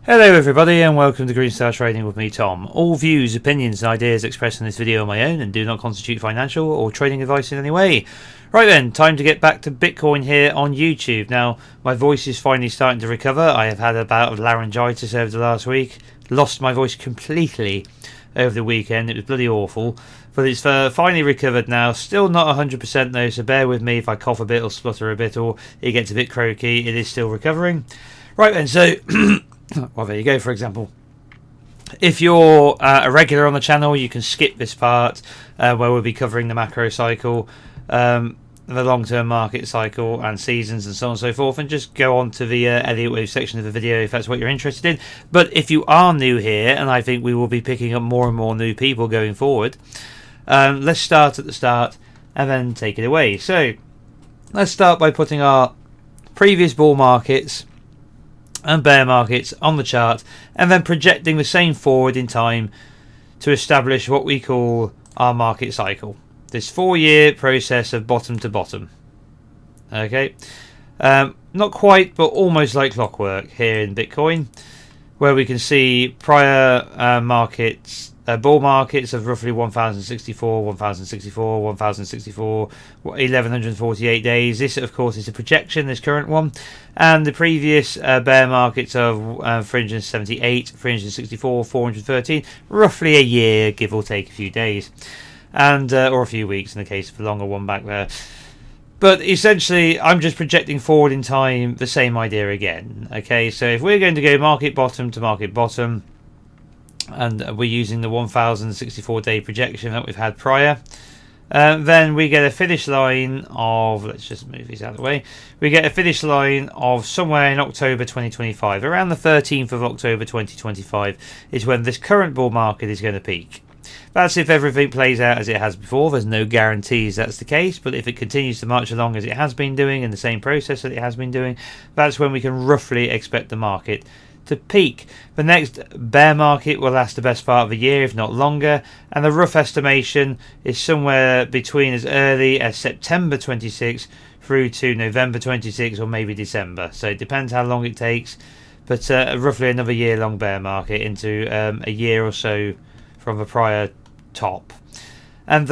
Hello everybody and welcome to Green Star Trading with me, Tom. All views, opinions and ideas expressed in this video are my own and do not constitute financial or trading advice in any way. Right then, time to get back to Bitcoin here on YouTube. Now, my voice is finally starting to recover. I have had a bout of laryngitis over the last week. Lost my voice completely over the weekend. It was bloody awful. But it's finally recovered now. Still not 100% though, so bear with me if I cough a bit or splutter a bit or it gets a bit croaky. It is still recovering. Right then, so... well, there you go. For example, if you're a regular on the channel, you can skip this part where we'll be covering the macro cycle, the long-term market cycle and seasons and so on and so forth, and just go on to the Elliott wave section of the video if that's what you're interested in. But if you are new here, and I think we will be picking up more and more new people going forward, let's start at the start and then take it away. So let's start by putting our previous bull markets and bear markets on the chart and then projecting the same forward in time to establish what we call our market cycle, this 4-year process of bottom to bottom. Okay, not quite but almost like clockwork here in Bitcoin, where we can see prior markets, bull markets of roughly 1064, 1064, 1064, 1148 days. This of course is a projection, this current one, and the previous bear markets of 378, 364, 413, roughly a year, give or take a few days, and or a few weeks in the case of the longer one back there. But essentially, I'm just projecting forward in time the same idea again. Okay, so if we're going to go market bottom to market bottom, and we're using the 1064 day projection that we've had prior, then we get a finish line of, let's just move these out of the way, we get a finish line of somewhere in October 2025, around the 13th of October 2025 is when this current bull market is going to peak. That's if everything plays out as it has before. There's no guarantees that's the case, but if it continues to march along as it has been doing in the same process that it has been doing, that's when we can roughly expect the market to peak. The next bear market will last the best part of a year, if not longer, and the rough estimation is somewhere between as early as September 26 through to November 26 or maybe December. So it depends how long it takes, but roughly another year-long bear market into a year or so from the prior top. And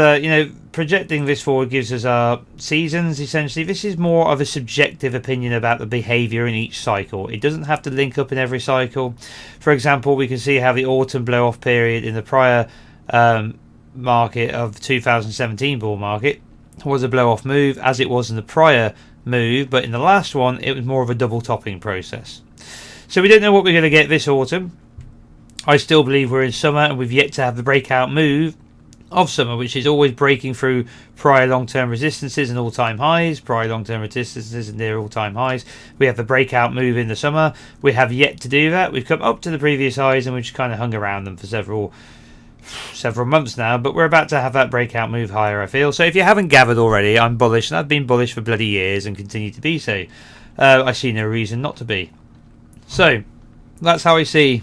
projecting this forward gives us our seasons. Essentially, this is more of a subjective opinion about the behavior in each cycle. It doesn't have to link up in every cycle. For example, we can see how the autumn blow off period in the prior market of 2017 bull market was a blow off move, as it was in the prior move, but in the last one it was more of a double topping process. So we don't know what we're going to get this autumn. I still believe we're in summer and we've yet to have the breakout move of summer, which is always breaking through prior long-term resistances and all-time highs, prior long-term resistances and near all-time highs. We have the breakout move in the summer. We have yet to do that. We've come up to the previous highs and we've just kind of hung around them for several months now, but we're about to have that breakout move higher, I feel. So if you haven't gathered already, I'm bullish, and I've been bullish for bloody years and continue to be so. I see no reason not to be. So that's how I see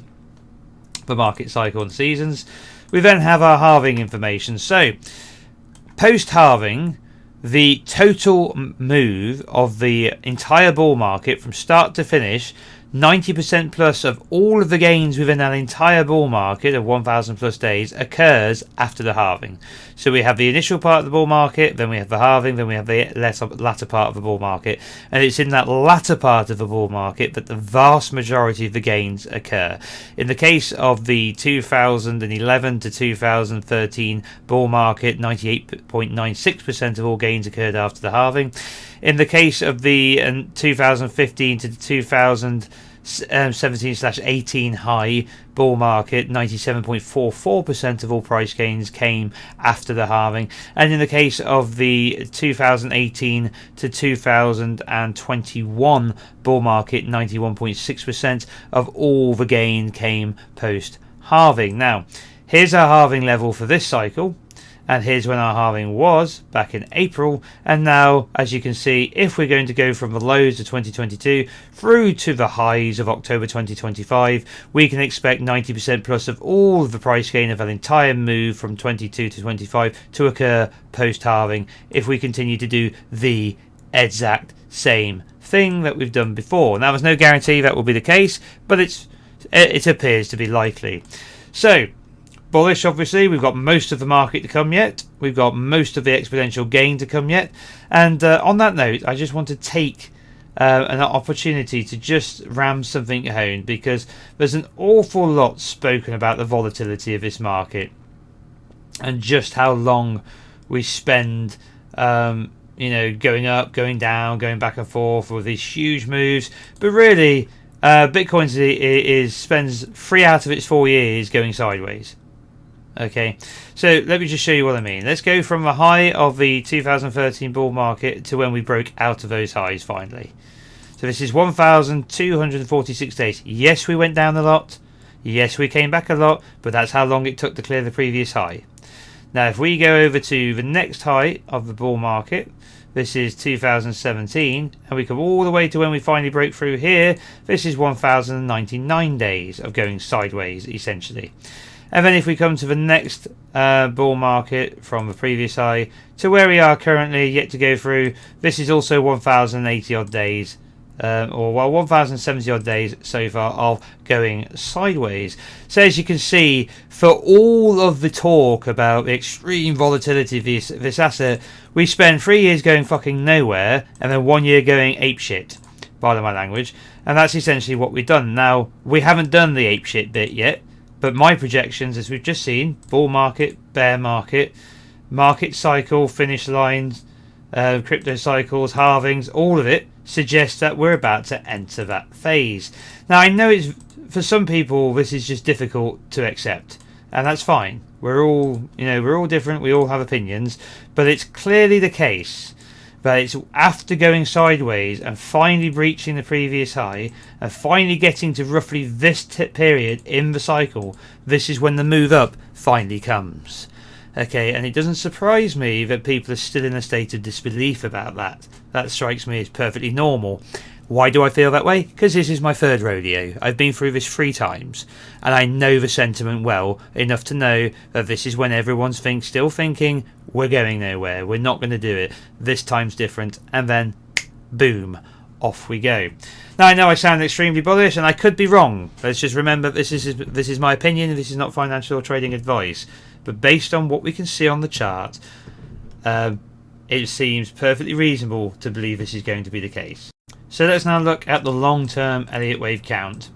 the market cycle and seasons. We then have our halving information. So, post-halving, the total move of the entire bull market from start to finish, 90% plus of all of the gains within that entire bull market of 1,000 plus days occurs after the halving. So we have the initial part of the bull market, then we have the halving, then we have the latter part of the bull market. And it's in that latter part of the bull market that the vast majority of the gains occur. In the case of the 2011 to 2013 bull market, 98.96% of all gains occurred after the halving. In the case of the 2015 to 2017/18 high bull market, 97.44% of all price gains came after the halving. And in the case of the 2018 to 2021 bull market, 91.6% of all the gain came post halving. Now, here's our halving level for this cycle. And here's when our halving was back in April. And now, as you can see, if we're going to go from the lows of 2022 through to the highs of October 2025, we can expect 90% plus of all of the price gain of an entire move from 22 to 25 to occur post halving if we continue to do the exact same thing that we've done before. Now, there's no guarantee that will be the case, but it's it appears to be likely. So bullish, obviously. We've got most of the market to come yet. We've got most of the exponential gain to come yet. And on that note, I just want to take an opportunity to just ram something home, because there's an awful lot spoken about the volatility of this market and just how long we spend going up, going down, going back and forth with these huge moves. But really, Bitcoin spends 3 out of its 4 years going sideways. Okay, so let me just show you what I mean. Let's go from the high of the 2013 bull market to when we broke out of those highs finally. So this is 1,246 days. Yes, we went down a lot. Yes, we came back a lot, but that's how long it took to clear the previous high. Now, if we go over to the next high of the bull market, this is 2017, and we come all the way to when we finally broke through here. This is 1,099 days of going sideways, essentially. And then if we come to the next bull market from the previous high to where we are currently, yet to go through, this is also 1,080 odd days, 1,070 odd days so far of going sideways. So as you can see, for all of the talk about the extreme volatility of this asset, we spend 3 years going fucking nowhere and then 1 year going apeshit, pardon my language. And that's essentially what we've done. Now, we haven't done the apeshit bit yet, but my projections, as we've just seen, bull market, bear market, market cycle, finish lines, crypto cycles, halvings, all of it suggests that we're about to enter that phase. Now, I know it's, for some people, this is just difficult to accept, and that's fine. We're all different. We all have opinions, but it's clearly the case that it's after going sideways and finally breaching the previous high and finally getting to roughly this period in the cycle, this is when the move up finally comes. Okay, and it doesn't surprise me that people are still in a state of disbelief about that. That strikes me as perfectly normal. Why do I feel that way? Because this is my third rodeo. I've been through this 3 times, and I know the sentiment well enough to know that this is when everyone's still thinking, we're going nowhere, we're not going to do it, this time's different, and then boom, off we go. Now, I know I sound extremely bullish, and I could be wrong. Let's just remember this is my opinion, this is not financial or trading advice. But based on what we can see on the chart, it seems perfectly reasonable to believe this is going to be the case. So let's now look at the long-term Elliott wave count.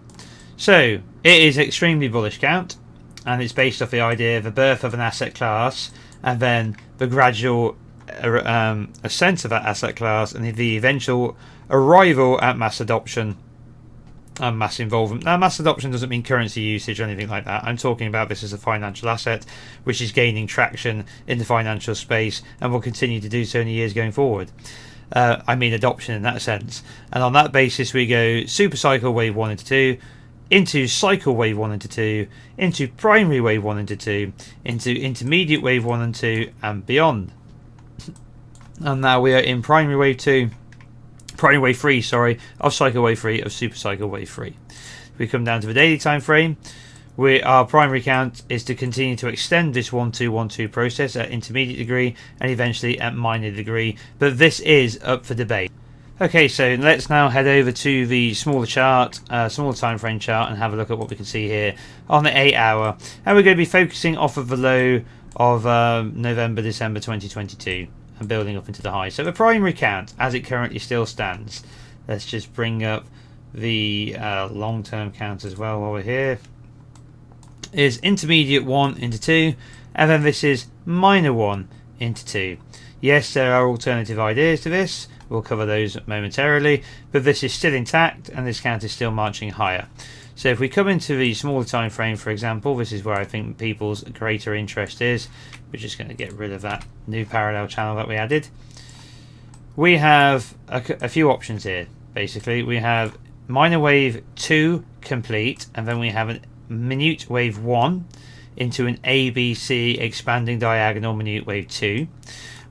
So it is extremely bullish count, and it's based off the idea of the birth of an asset class and then the gradual ascent of that asset class and the eventual arrival at mass adoption and mass involvement. Now, mass adoption doesn't mean currency usage or anything like that. I'm talking about this as a financial asset which is gaining traction in the financial space and will continue to do so in the years going forward. I mean adoption in that sense. And on that basis we go super cycle wave 1 into 2, into cycle wave 1 into 2, into primary wave 1 into 2, into intermediate wave 1 and 2, and beyond. And now we are in primary wave 3, of cycle wave 3, of super cycle wave 3. If we come down to the daily time frame, our primary count is to continue to extend this 1-2-1-2 process at intermediate degree and eventually at minor degree, but this is up for debate. Okay, so let's now head over to the smaller chart, smaller time frame chart, and have a look at what we can see here on the 8 hour. And we're going to be focusing off of the low of November, December 2022 and building up into the high. So the primary count, as it currently still stands, let's just bring up the long-term count as well while we're here, is intermediate 1 into 2, and then this is minor 1 into 2. Yes, there are alternative ideas to this. We'll cover those momentarily, but this is still intact and this count is still marching higher. So if we come into the smaller time frame, for example, this is where I think people's greater interest is. We're just going to get rid of that new parallel channel that we added. We have a few options here. Basically, we have minor wave 2 complete, and then we have a minute wave 1 into an ABC expanding diagonal minute wave 2.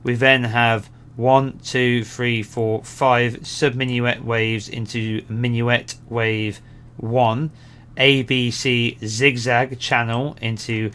We then have 1, 2, 3, 4, 5 sub-minuet waves into minuet wave 1, ABC zigzag channel into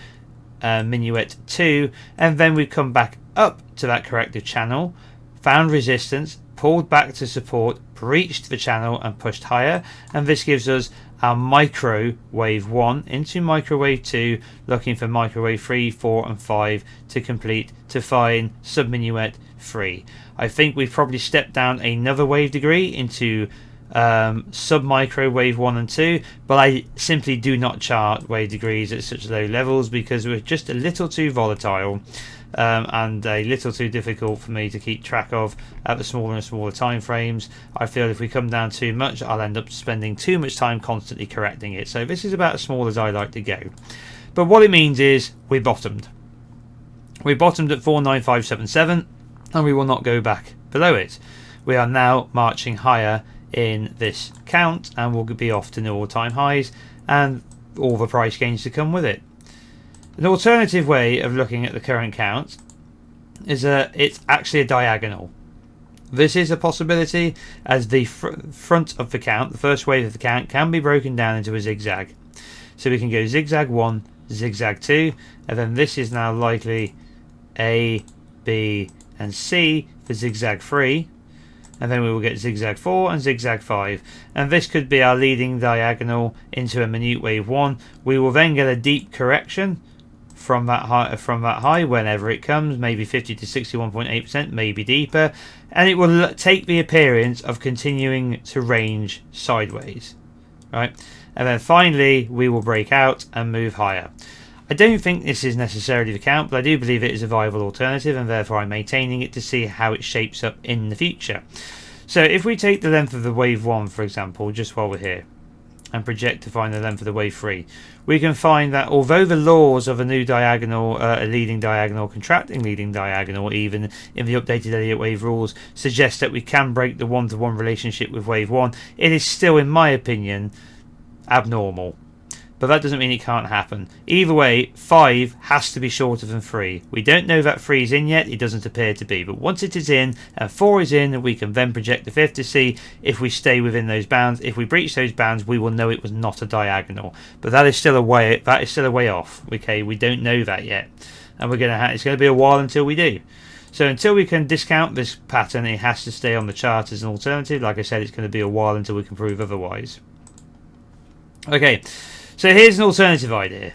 minuet 2, and then we come back up to that corrective channel, found resistance, pulled back to support, breached the channel and pushed higher, and this gives us our microwave 1 into microwave 2, looking for microwave 3, 4 and 5 to complete to find subminuet 3. I think we've probably stepped down another wave degree into sub microwave 1 and 2, but I simply do not chart wave degrees at such low levels because we're just a little too volatile and a little too difficult for me to keep track of at the smaller and smaller time frames. I feel if we come down too much, I'll end up spending too much time constantly correcting it. So this is about as small as I like to go. But what it means is we bottomed. We bottomed at 49577 and we will not go back below it. We are now marching higher in this count and we'll be off to new all-time highs and all the price gains to come with it. An alternative way of looking at the current count is it's actually a diagonal. This is a possibility, as the front of the count, the first wave of the count, can be broken down into a zigzag. So we can go zigzag 1, zigzag 2, and then this is now likely A, B and C for zigzag 3, and then we will get zigzag 4 and zigzag 5, and this could be our leading diagonal into a minute wave 1. We will then get a deep correction from that high whenever it comes, maybe 50 to 61.8%, maybe deeper, and it will take the appearance of continuing to range sideways, right? And then finally we will break out and move higher. I don't think this is necessarily the count, but I do believe it is a viable alternative, and therefore I'm maintaining it to see how it shapes up in the future. So if we take the length of the wave 1, for example, just while we're here, and project to find the length of the wave 3, we can find that although the laws of a new diagonal, a leading diagonal, contracting leading diagonal, even in the updated Elliott wave rules, suggest that we can break the one-to-one relationship with wave 1, it is still, in my opinion, abnormal. But that doesn't mean it can't happen. Either way, 5 has to be shorter than 3. We don't know that 3 is in yet, it doesn't appear to be. But once it is in and 4 is in, we can then project the 5th to see if we stay within those bounds. If we breach those bounds, we will know it was not a diagonal. But that is still a way off. Okay, we don't know that yet. And it's going to be a while until we do. So until we can discount this pattern, it has to stay on the chart as an alternative. Like I said, it's going to be a while until we can prove otherwise. Okay. So here's an alternative idea.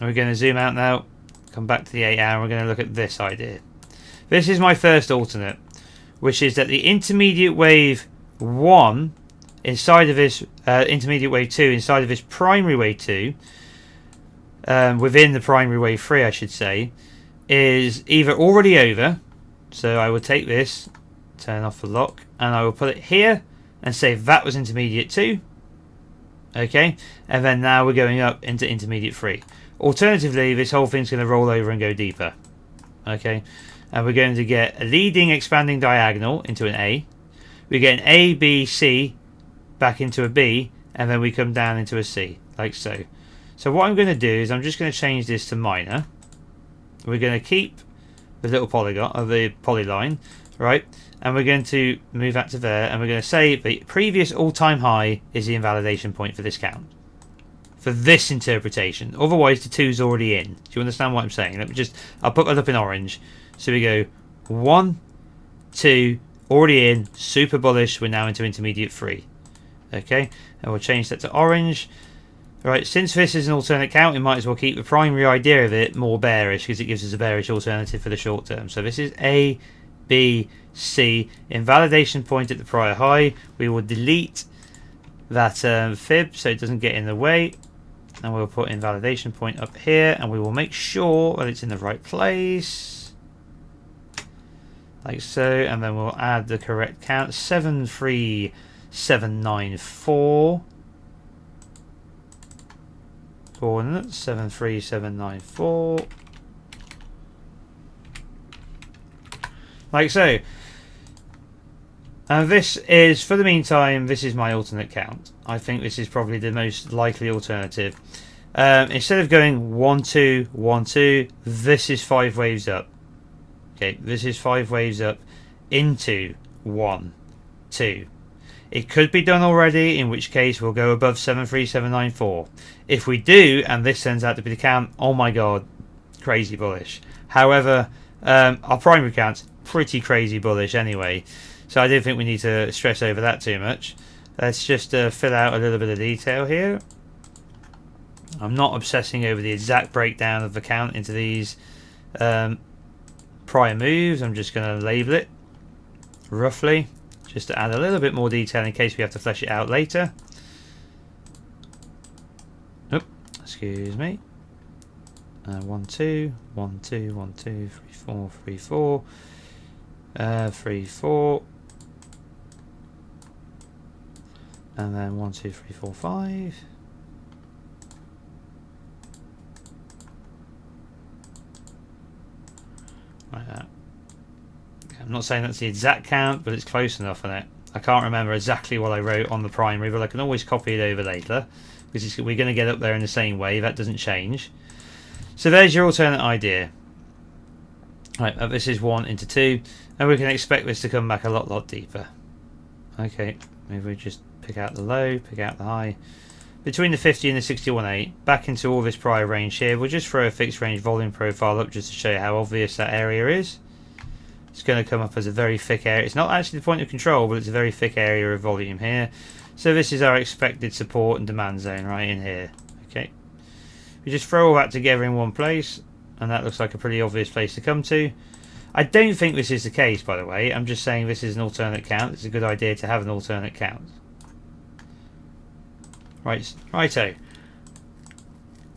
We're going to zoom out now, come back to the 8 hour, and we're going to look at this idea. This is my first alternate, which is that the intermediate wave 1 inside of this, intermediate wave 2 inside of this primary wave 2, within the primary wave 3 I should say, is either already over, so I will take this, turn off the lock, and I will put it here and say that was intermediate 2. Okay, and then now we're going up into intermediate 3. Alternatively, this whole thing's going to roll over and go deeper. Okay, and we're going to get a leading expanding diagonal into an A. We get an A, B, C back into a B, and then we come down into a C, like so. So what I'm going to do is I'm just going to change this to minor. We're going to keep the little polygon, or the polyline, right? And we're going to move that to there, and we're going to say the previous all-time high is the invalidation point for this count, for this interpretation. Otherwise the 2's already in. Do you understand what I'm saying? I'll put that up in orange. So we go 1, 2, already in, super bullish. We're now into intermediate 3. Okay, and we'll change that to orange. Right, since this is an alternate count, we might as well keep the primary idea of it more bearish, because it gives us a bearish alternative for the short term. So this is A, B, C, invalidation point at the prior high. We will delete that fib so it doesn't get in the way, and we'll put invalidation point up here, and we will make sure that it's in the right place, like so, and then we'll add the correct count, 73794 coordinates, 73794, like so. And this is, for the meantime, this is my alternate count. I think this is probably the most likely alternative. Instead of going 1, 2, 1, 2, this is 5 waves up. Okay, this is 5 waves up into 1, 2. It could be done already, in which case we'll go above 73794. If we do, and this turns out to be the count, oh my god, crazy bullish. However, our primary count's pretty crazy bullish anyway. So I don't think we need to stress over that too much. Let's just fill out a little bit of detail here. I'm not obsessing over the exact breakdown of the count into these prior moves. I'm just going to label it roughly, just to add a little bit more detail in case we have to flesh it out later. Oh, excuse me. 1 2 1 2 1 2 3 4 3 4 3 4, and then 1 2 3 4 5. Like that. I'm not saying that's the exact count, but it's close enough on it. I can't remember exactly what I wrote on the primary, but I can always copy it over later, because we're going to get up there in the same way. That doesn't change. So there's your alternate idea. Right, this is 1 into 2, and we can expect this to come back a lot deeper. Okay, maybe we just pick out the low, pick out the high. Between the 50 and the 61.8, back into all this prior range here. We'll just throw a fixed range volume profile up just to show you how obvious that area is. It's going to come up as a very thick area. It's not actually the point of control, but it's a very thick area of volume here. So this is our expected support and demand zone right in here. Okay, we just throw all that together in one place, and that looks like a pretty obvious place to come to. I don't think this is the case, by the way. I'm just saying this is an alternate count. It's a good idea to have an alternate count. Righto.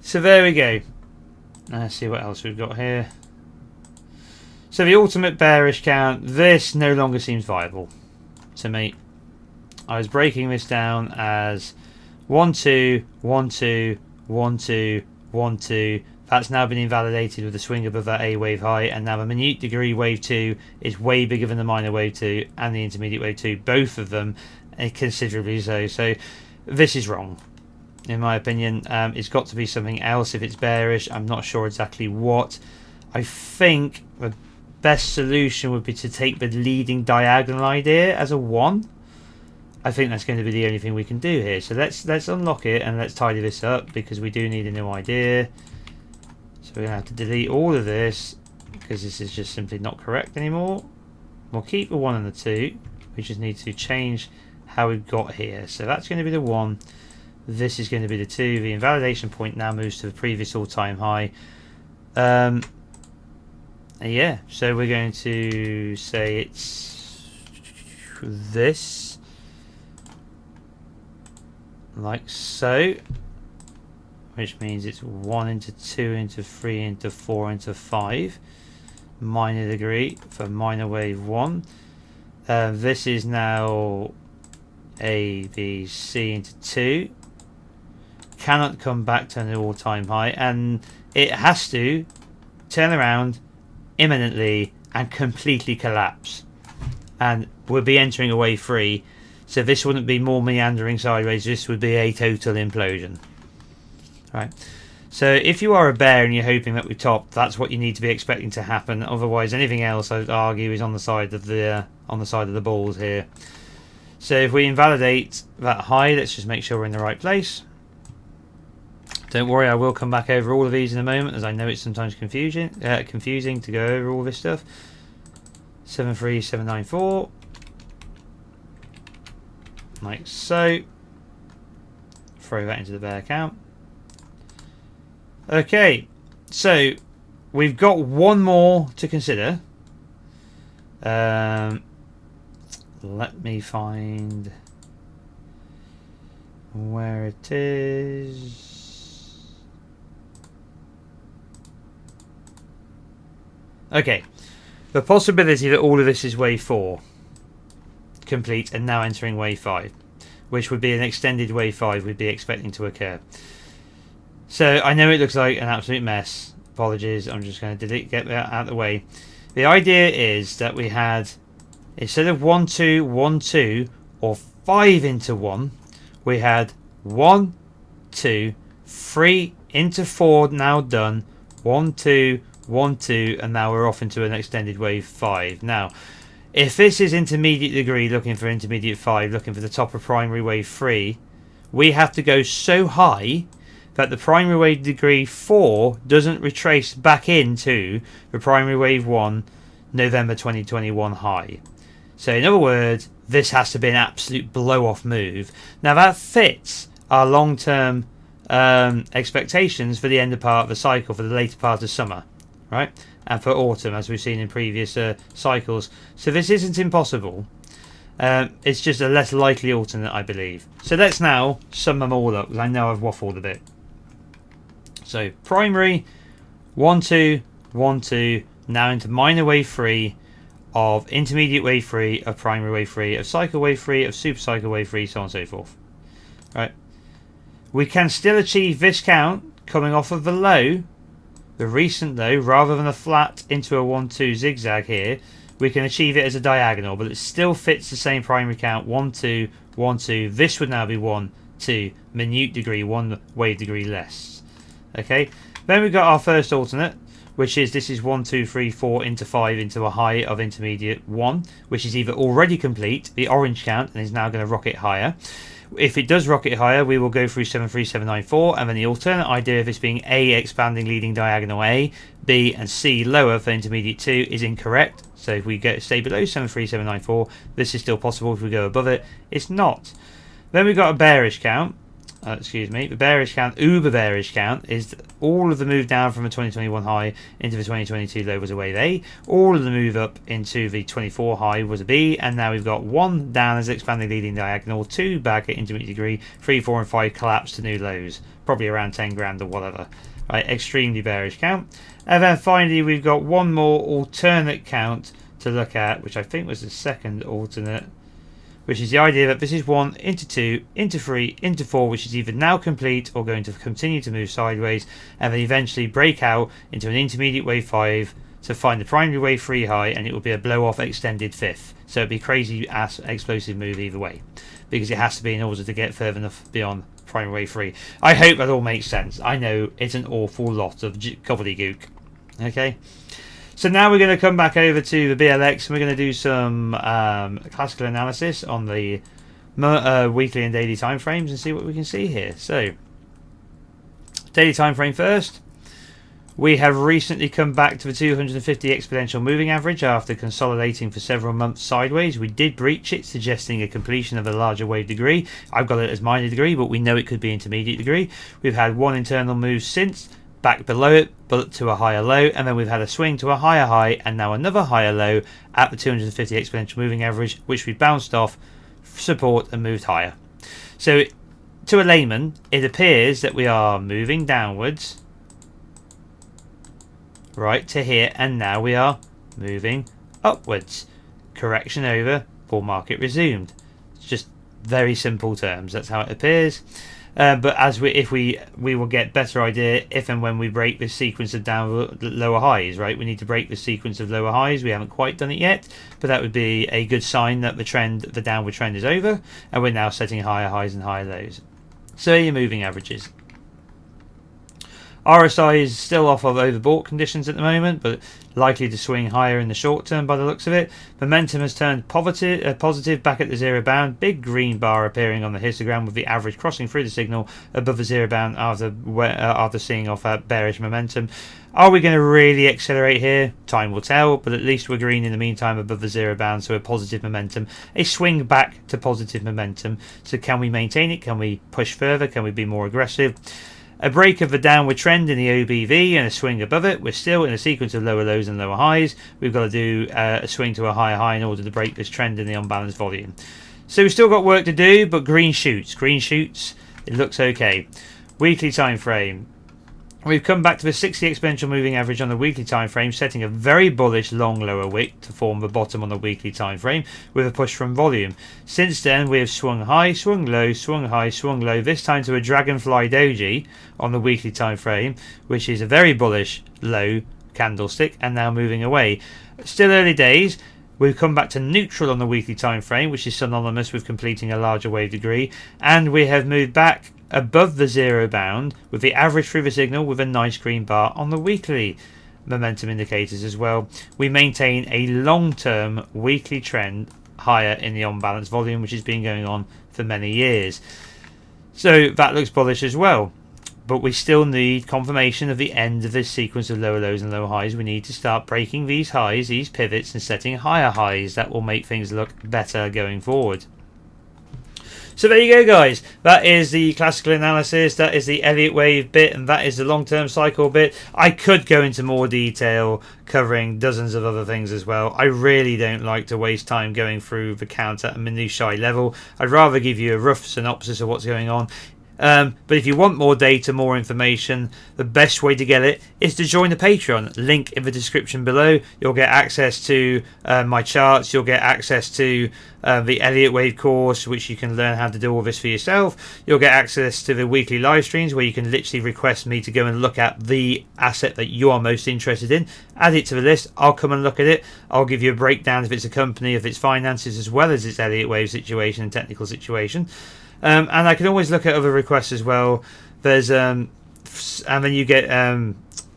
So there we go. Let's see what else we've got here. So the ultimate bearish count, this no longer seems viable to me. I was breaking this down as 1 2 1 2 1 2 1 2. That's now been invalidated with the swing above that A wave high, and now the minute degree wave 2 is way bigger than the minor wave 2 and the intermediate wave 2, both of them considerably so. So this is wrong, in my opinion. It's got to be something else if it's bearish. I'm not sure exactly what. I think the best solution would be to take the leading diagonal idea as a 1. I think that's going to be the only thing we can do here. So let's unlock it and let's tidy this up, because we do need a new idea. So we're going to have to delete all of this, because this is just simply not correct anymore. We'll keep the 1 and the 2. We just need to change how we've got here. So that's going to be the 1. This is going to be the 2. The invalidation point now moves to the previous all-time high. Yeah, so we're going to say it's this, like so, which means it's 1 into 2 into 3 into 4 into 5 minor degree for minor wave 1. This is now A, B, C into 2. Cannot come back to an all-time high, and it has to turn around imminently and completely collapse, and we'll be entering a wave 3. So this wouldn't be more meandering sideways, this would be a total implosion. Right, so if you are a bear and you're hoping that we top, that's what you need to be expecting to happen. Otherwise, anything else I'd argue is on the side of the balls here. So if we invalidate that high, let's just make sure we're in the right place. Don't worry, I will come back over all of these in a moment, as I know it's sometimes confusing to go over all this stuff. 73794, like so. Throw that into the bear count. Okay, so we've got one more to consider. Let me find where it is. Okay, the possibility that all of this is wave 4 complete and now entering wave 5, which would be an extended wave 5 we'd be expecting to occur. So I know it looks like an absolute mess. Apologies, I'm just going to get that out of the way. The idea is that we had, instead of 1 2 1 2 or 5 into 1, we had 1 2 3 into 4 now done, 1 2 1 2, and now we're off into an extended wave 5. Now, if this is intermediate degree looking for intermediate 5, looking for the top of primary wave 3, we have to go so high that the primary wave degree 4 doesn't retrace back into the primary wave 1 November 2021 high. So in other words, this has to be an absolute blow-off move. Now that fits our long-term expectations for the end of part of the cycle, for the later part of summer, right? And for autumn, as we've seen in previous cycles. So this isn't impossible. It's just a less likely alternate, I believe. So let's now sum them all up, because I know I've waffled a bit. So primary, 1, 2, 1, 2, now into minor wave 3, of intermediate wave 3, of primary wave 3, of cycle wave 3, of super cycle wave 3, so on and so forth. Right. We can still achieve this count coming off of the low, the recent low, rather than a flat into a 1, 2 zigzag here. We can achieve it as a diagonal, but it still fits the same primary count, 1, 2, 1, 2. This would now be 1, 2, minute degree, 1 wave degree less. Okay, then we've got our first alternate, which is this is 1, 2, 3, 4 into 5 into a high of intermediate 1, which is either already complete, the orange count, and is now going to rocket higher. If it does rocket higher, we will go through 7, 3, 7, 9, 4, and then the alternate idea of this being A expanding leading diagonal A, B and C lower for intermediate 2 is incorrect. So if we stay below 7, 3, 7, 9, 4, this is still possible. If we go above it, it's not. Then we've got a bearish count. The bearish count, uber bearish count, is all of the move down from a 2021 high into the 2022 low was a wave A. All of the move up into the 24 high was a B. And now we've got 1 down as expanding leading diagonal, 2 back at intermediate degree, 3, 4 and 5 collapse to new lows. Probably around 10 grand or whatever. Right, extremely bearish count. And then finally we've got one more alternate count to look at, which I think was the second alternate, which is the idea that this is 1 into 2 into 3 into 4, which is either now complete or going to continue to move sideways, and then eventually break out into an intermediate wave 5 to find the primary wave 3 high, and it will be a blow off extended 5th. So it'd be crazy ass explosive move either way, because it has to be in order to get further enough beyond primary wave 3. I hope that all makes sense. I know it's an awful lot of gobbledygook. Okay. So now we're going to come back over to the BLX and we're going to do some classical analysis on the weekly and daily time frames and see what we can see here. So, daily time frame first. We have recently come back to the 250 exponential moving average after consolidating for several months sideways. We did breach it, suggesting a completion of a larger wave degree. I've got it as minor degree, but we know it could be intermediate degree. We've had one internal move since, back below it, but to a higher low, and then we've had a swing to a higher high, and now another higher low at the 250 exponential moving average, which we bounced off support and moved higher. So, to a layman, it appears that we are moving downwards, right to here, and now we are moving upwards. Correction over, bull market resumed. It's just very simple terms. That's how it appears. But as we will get better idea if and when we break this sequence of lower highs, right? We need to break the sequence of lower highs. We haven't quite done it yet, but that would be a good sign that the downward trend is over, and we're now setting higher highs and higher lows. So your moving averages. RSI is still off of overbought conditions at the moment, but likely to swing higher in the short term by the looks of it. Momentum has turned positive back at the zero bound. Big green bar appearing on the histogram with the average crossing through the signal above the zero bound after seeing off that bearish momentum. Are we going to really accelerate here? Time will tell, but at least we're green in the meantime above the zero bound, so a positive momentum. A swing back to positive momentum. So can we maintain it? Can we push further? Can we be more aggressive? A break of the downward trend in the OBV and a swing above it. We're still in a sequence of lower lows and lower highs. We've got to do a swing to a higher high in order to break this trend in the unbalanced volume. So we've still got work to do, but green shoots. Green shoots, it looks okay. Weekly time frame. We've come back to the 60 exponential moving average on the weekly time frame, setting a very bullish long lower wick to form the bottom on the weekly time frame with a push from volume. Since then, we have swung high, swung low, swung high, swung low, this time to a dragonfly doji on the weekly time frame, which is a very bullish low candlestick, and now moving away. Still early days. We've come back to neutral on the weekly time frame, which is synonymous with completing a larger wave degree, and we have moved back above the zero bound with the average through the signal with a nice green bar on the weekly momentum indicators as well. We maintain a long-term weekly trend higher in the unbalanced volume, which has been going on for many years. So that looks bullish as well. but we still need confirmation of the end of this sequence of lower lows and lower highs. We need to start breaking these highs, these pivots, and setting higher highs. That will make things look better going forward. So there you go, guys. That is the classical analysis, that is the Elliott wave bit, and that is the long-term cycle bit. I could go into more detail covering dozens of other things as well. I really don't like to waste time going through the count at a minutiae level. I'd rather give you a rough synopsis of what's going on. But if you want more data, more information, the best way to get it is to join the Patreon. Link in the description below. You'll get access to my charts. You'll get access to the Elliott Wave course, which you can learn how to do all this for yourself. You'll get access to the weekly live streams where you can literally request me to go and look at the asset that you are most interested in. Add it to the list. I'll come and look at it. I'll give you a breakdown if it's a company, if it's finances, as well as its Elliott Wave situation and technical situation. And I can always look at other requests as well. There's and then you get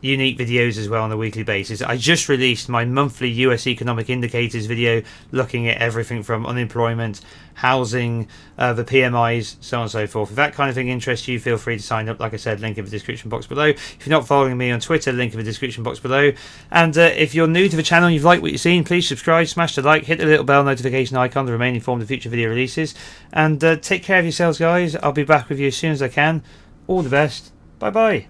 unique videos as well on a weekly basis. I just released my monthly US economic indicators video, looking at everything from unemployment, housing, the PMIs, so on and so forth. If that kind of thing interests you, feel free to sign up. Like I said, link in the description box below. If you're not following me on Twitter, link in the description box below. And if you're new to the channel and you've liked what you've seen, please subscribe, smash the like, hit the little bell notification icon to remain informed of future video releases. And take care of yourselves, guys. I'll be back with you as soon as I can. All the best. Bye bye.